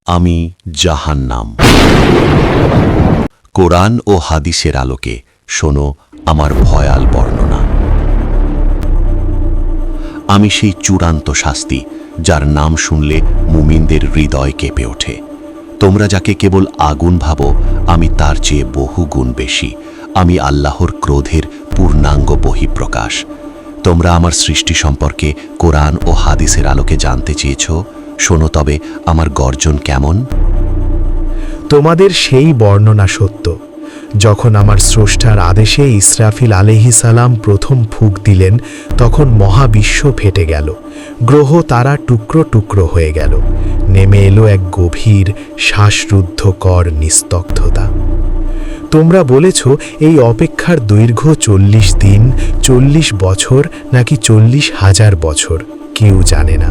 আমি জাহান্নাম। কোরআন ও হাদিসের আলোকে শোনো আমার ভয়াল বর্ণনা। আমি সেই চূড়ান্ত শাস্তি যার নাম শুনলে মুমিনদের হৃদয় কেঁপে ওঠে। তোমরা যাকে কেবল আগুন ভাবো, আমি তার চেয়ে বহু গুণ বেশি। আমি আল্লাহর ক্রোধের পূর্ণাঙ্গ বহিঃপ্রকাশ। তোমরা আমার সৃষ্টি সম্পর্কে কোরআন ও হাদিসের আলোকে জানতে চেয়েছ। শোনো তবে আমার গর্জন কেমন। তোমাদের সেই বর্ণনা সত্য, যখন আমার স্রষ্টার আদেশে ইসরাফিল আলাইহিস সালাম প্রথম ফুঁক দিলেন, তখন মহাবিশ্ব ফেটে গেল, গ্রহ তারা টুকরো টুকরো হয়ে গেল। নেমে এলো এক গভীর শ্বাসরুদ্ধকর নিস্তব্ধতা। তোমরা বলেছ এই অপেক্ষার দৈর্ঘ্য 40 দিন, 40 বছর নাকি 40,000 বছর, কেউ জানে না।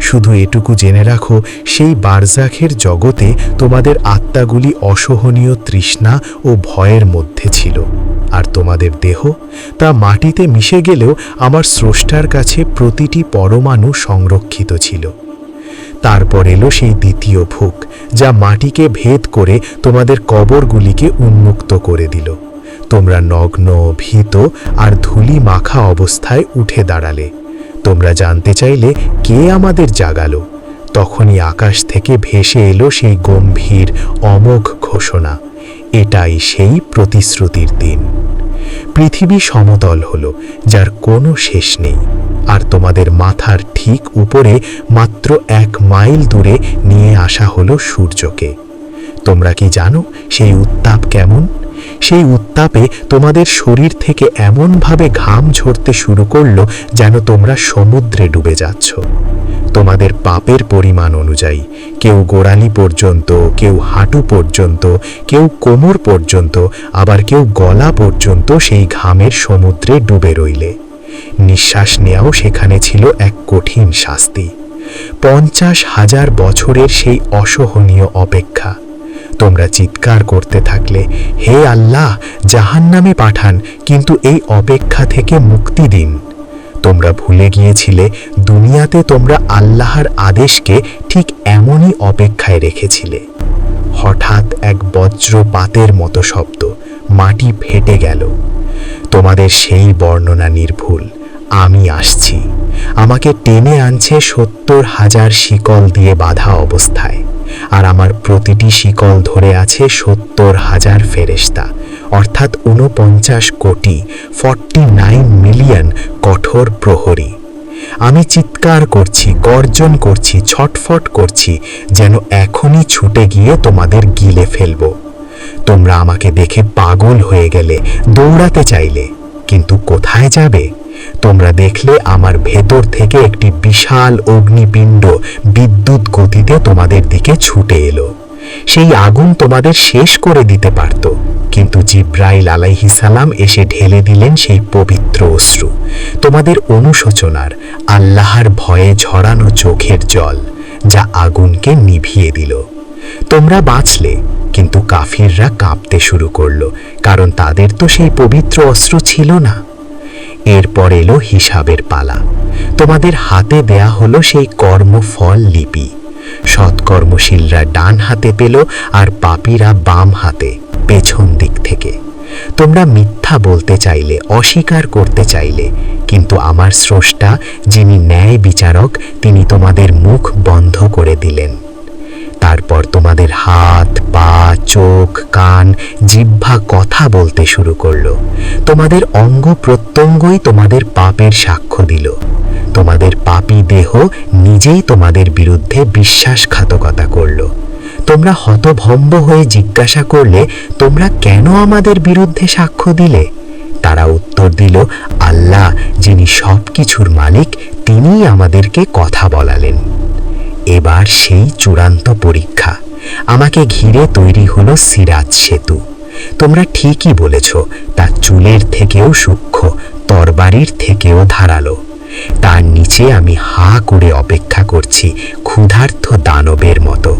শুধু এটুকু জেনে রাখো, সেই বারজাখের জগতে তোমাদের আত্মাগুলি অসহনীয় তৃষ্ণা ও ভয়ের মধ্যে ছিল, আর তোমাদের দেহ তা মাটিতে মিশে গেলেও আমার স্রষ্টার কাছে প্রতিটি পরমাণু সংরক্ষিত ছিল। তারপর এলো সেই দ্বিতীয় ফুঁক, যা মাটিকে ভেদ করে তোমাদের কবরগুলিকে উন্মুক্ত করে দিল। তোমরা নগ্ন, ভীত আর ধুলি মাখা অবস্থায় উঠে দাঁড়ালে। তোমরা জানতে চাইলে কে আমাদের জাগালো। তখনই আকাশ থেকে ভেসে এলো সেই গম্ভীর অমোঘ ঘোষণা, এটাই সেই প্রতিশ্রুতির দিন। পৃথিবী সমতল হলো, যার কোনো শেষ নেই, আর তোমাদের মাথার ঠিক উপরে মাত্র 1 মাইল দূরে নিয়ে আসা হলো সূর্যকে। তোমরা কি জানো সেই উত্তাপ কেমন? সেই উত্তাপে তোমাদের শরীর থেকে এমনভাবে ঘাম ঝরতে শুরু করলো যেন তোমরা সমুদ্রে ডুবে যাচ্ছ। তোমাদের পাপের পরিমাণ অনুযায়ী কেউ গোড়ালি পর্যন্ত, কেউ হাঁটু পর্যন্ত, কেউ কোমর পর্যন্ত, আবার কেউ গলা পর্যন্ত সেই ঘামের সমুদ্রে ডুবে রইলে। নিঃশ্বাস নেওয়াও সেখানে ছিল এক কঠিন শাস্তি। 50,000 বছরের সেই অসহনীয় অপেক্ষা। তোমরা চিৎকার করতে থাকলে, হে আল্লাহ, জাহান্নামে পাঠান, কিন্তু এই অপেক্ষা থেকে মুক্তি দিন। তোমরা ভুলে গিয়েছিলে দুনিয়াতে তোমরা আল্লাহর আদেশকে ঠিক এমনই অপেক্ষায় রেখেছিলে। হঠাৎ এক বজ্রপাতের মতো শব্দ, মাটি ফেটে গেল। তোমাদের সেই বর্ণনা নির্ভুল। আমি আসছি। আমাকে টেনে আনছে 70,000 শিকল দিয়ে বাঁধা অবস্থায়, আর আমার প্রতিটি শিকল ধরে আছে 70,000 ফেরেশতা, অর্থাৎ 49 কোটি 49 মিলিয়ন কঠোর প্রহরী। আমি চিৎকার করছি, গর্জন করছি, ছটফট করছি, যেন এখনই ছুটে গিয়ে তোমাদের গিলে ফেলব। তোমরা আমাকে দেখে পাগল হয়ে গেলে, দৌড়াতে চাইলে, কিন্তু কোথায় যাবে? তোমরা দেখলে আমার ভেতর থেকে একটি বিশাল অগ্নিপিণ্ড বিদ্যুৎ গতিতে তোমাদের দিকে ছুটে এলো। সেই আগুন তোমাদের শেষ করে দিতে পারত, কিন্তু জিব্রাইল আলাইহিস সালাম এসে ঢেলে দিলেন সেই পবিত্র অশ্রু, তোমাদের অনুশোচনার, আল্লাহর ভয়ে ঝরানো চোখের জল, যা আগুনকে নিভিয়ে দিল। তোমরা বাঁচলে, কিন্তু কাফিররা কাঁপতে শুরু করলো, কারণ তাদের তো সেই পবিত্র অস্ত্র ছিল না। এরপর এলো হিসাবের পালা। তোমাদের হাতে দেয়া হলো সেই কর্মফল লিপি। সৎকর্মশীলরা ডান হাতে পেল, আর পাপীরা বাম হাতে, পেছন দিক থেকে। তোমরা মিথ্যা বলতে চাইলে, অস্বীকার করতে চাইলে, কিন্তু আমার স্রষ্টা, যিনি ন্যায় বিচারক, তিনি তোমাদের মুখ বন্ধ করে দিলেন। তারপর তোমাদের হাত, পা, চোখ, কান, জিহ্বা কথা বলতে শুরু করলো। তোমাদের অঙ্গ প্রত্যঙ্গই তোমাদের পাপের সাক্ষ্য দিল। তোমাদের পাপী দেহ নিজেই তোমাদের বিরুদ্ধে বিশ্বাসঘাতকতা করল। তোমরা হতভম্ব হয়ে জিজ্ঞাসা করলে, তোমরা কেন আমাদের বিরুদ্ধে সাক্ষ্য দিলে? তারা উত্তর দিল, আল্লাহ, যিনি সব কিছুর মালিক, তিনিই আমাদেরকে কথা বলালেন। এবার সেই চূড়ান্ত পরীক্ষা। আমাকে ঘিরে তৈরি হলো সিরাজ সেতু। তোমরা ঠিকই বলেছ, তা চুলের থেকেও সূক্ষ্ম, তরবারির থেকেও ধারালো। তার নিচে আমি হা করে অপেক্ষা করছি, ক্ষুধার্ত দানবের মতো।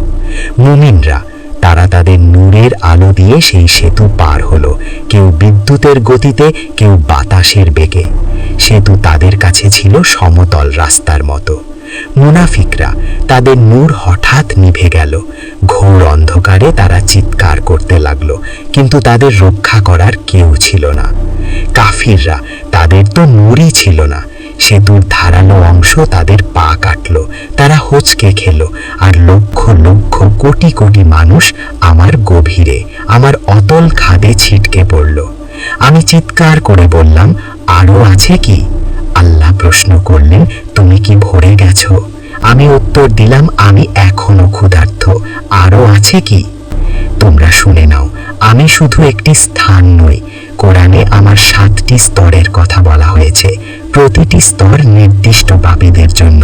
মুমিনরা, তারা তাদের নূরের আলো দিয়ে সেই সেতু পার হলো, কেউ বিদ্যুতের গতিতে, কেউ বাতাসের বেগে। সেতু তাদের কাছে ছিল সমতল রাস্তার মতো। মুনাফিকরা, তাদের নূর হঠাৎ নিভে গেল, ঘোর অন্ধকারে তারা চিৎকার করতে লাগলো, কিন্তু তাদের রক্ষা করার কেউ ছিল না। কাফিররা, তাদের তো নুরই ছিল না। সেতুর ধারালো অংশ তাদের পা কাটল, তারা হোঁচকে খেল, আর লক্ষ লক্ষ কোটি কোটি মানুষ আমার গভীরে, আমার অতল খাদে ছিটকে পড়ল। আমি চিৎকার করে বললাম, আরও আছে কি? আল্লাহ প্রশ্ন করলেন, তুমি কি ভরে গেছো? আমি উত্তর দিলাম, আমি এখনো ক্ষুধার্ত, আরও আছে কি? তোমরা শুনে নাও, আমি শুধু একটি স্থান নই। কোরআনে আমার 7টি স্তরের কথা বলা হয়েছে, প্রতিটি স্তর নির্দিষ্ট পাপীদের জন্য।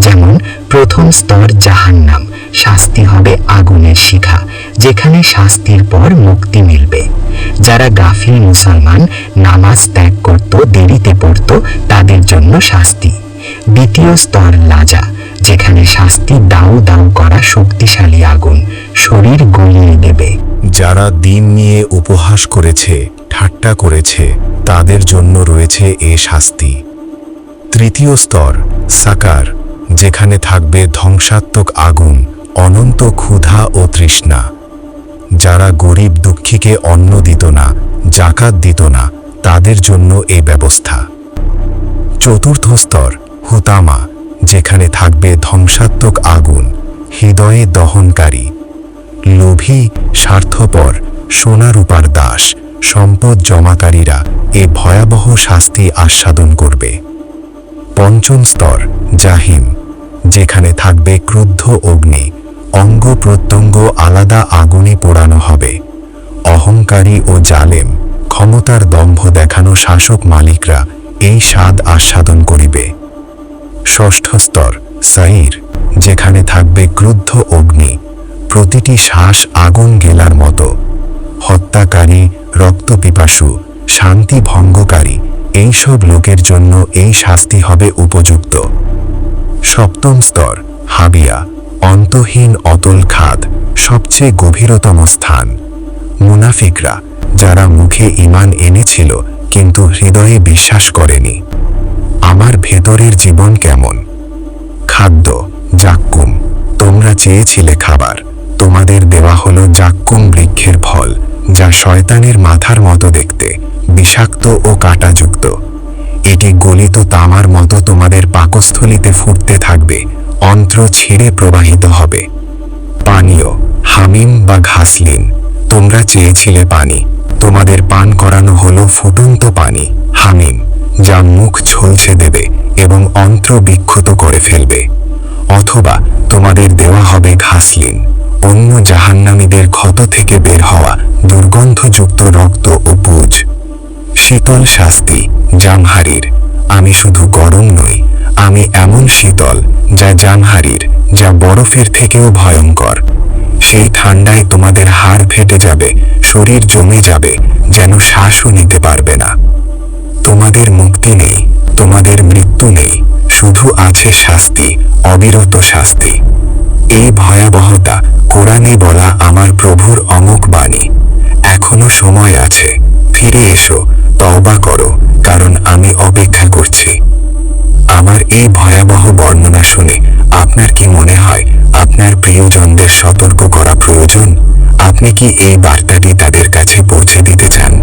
যেমন প্রথম স্তর জাহান্নাম, শাস্তি হবে আগুনের শিখা, যেখানে শাস্তির পর মুক্তি মিলবে। যারা গাফিল মুসলমান, নামাজ ত্যাগ করত, দেরিতে পড়ত, তাদের জন্য শাস্তি। দ্বিতীয় স্তর লাজা, যেখানে শাস্তি দাউ দাউ করা শক্তিশালী আগুন, শরীর গলিয়ে দেবে। যারা দিন নিয়ে উপহাস করেছে, ঠাট্টা করেছে, তাদের জন্য রয়েছে এ শাস্তি। তৃতীয় স্তর সাকার, যেখানে থাকবে ধ্বংসাত্মক আগুন, অনন্ত ক্ষুধা ও তৃষ্ণা। যারা গরিব দুঃখীকে অন্ন দিত না, জাকাত দিত না, তাদের জন্য এ ব্যবস্থা। চতুর্থ স্তর হুতামা, যেখানে থাকবে ধ্বংসাত্মক আগুন, হৃদয়ে দহনকারী। লোভী, স্বার্থপর, সোনা রূপার দাস, সম্পদ জমাকারীরা এ ভয়াবহ শাস্তি আস্বাদন করবে। পঞ্চম স্তর জাহিম, যেখানে থাকবে ক্রুদ্ধ অগ্নি, অঙ্গ প্রত্যঙ্গ আলাদা আগুনে পোড়ানো হবে। অহংকারী ও জালেম, ক্ষমতার দম্ভ দেখানো শাসক মালিকরা এই স্বাদ আস্বাদন করিবে। ষষ্ঠ স্তর সাইর, যেখানে থাকবে ক্রুদ্ধ অগ্নি, প্রতিটি শ্বাস আগুন গেলার মতো। হত্যাকারী, রক্তপিপাসু, শান্তি ভঙ্গকারী, এইসব লোকের জন্য এই শাস্তি হবে উপযুক্ত। সপ্তম স্তর হাবিয়া, অন্তহীন অতল খাদ, সবচেয়ে গভীরতম স্থান। মুনাফিকরা, যারা মুখে ঈমান এনেছিল কিন্তু হৃদয়ে বিশ্বাস করেনি। আমার ভেতরের জীবন কেমন? খাদ্য জাক্কুম, তোমরা চেয়েছিলে খাবার, তোমাদের দেওয়া হলো জাক্কুম বৃক্ষের ফল, যা শয়তানের মাথার মতো দেখতে, বিষাক্ত ও কাঁটাযুক্ত। এটি গলিত তামার মতো তোমাদের পাকস্থলীতে ফুটতে থাকবে, অন্ত্র ছিঁড়ে প্রবাহিত হবে। পানীয় হামিম বা ঘাসলিন, তোমরা চেয়েছিলে পানি, তোমাদের পান করানো হলো ফুটন্ত পানি হামিম, যা মুখ ঝলসে দেবে এবং অন্ত্র বিক্ষত করে ফেলবে। অথবা তোমাদের দেওয়া হবে ঘাসলিন, অন্য জাহান্নামীদের ক্ষত থেকে বের হওয়া দুর্গন্ধযুক্ত রক্ত ও পুজ। শীতল শাস্তি জামহারির, আমি শুধু গরম নই, আমি এমন শীতল যা জামহারির, যা বরফের থেকেও ভয়ঙ্কর। সেই ঠান্ডায় তোমাদের হাড় ফেটে যাবে, শরীর জমে যাবে, যেন শ্বাসও নিতে পারবে না। তোমাদের মুক্তি নেই, তোমাদের মৃত্যু নেই, শুধু আছে শাস্তি, অবিরত শাস্তি। এই ভয়াবহতা কোরআনে বলা আমার প্রভুর অমোঘ বাণী। এখনো সময় আছে, ফিরে এসো, তওবা করো, কারণ আমি অপেক্ষা করছি। আমার এই ভয়াবহ বর্ণনা শুনে আপনার কি মনে হয় আপনার প্রিয়জনদের সতর্ক করা প্রয়োজন? আপনি কি এই বার্তাটি তাদের কাছে পৌঁছে দিতে চান?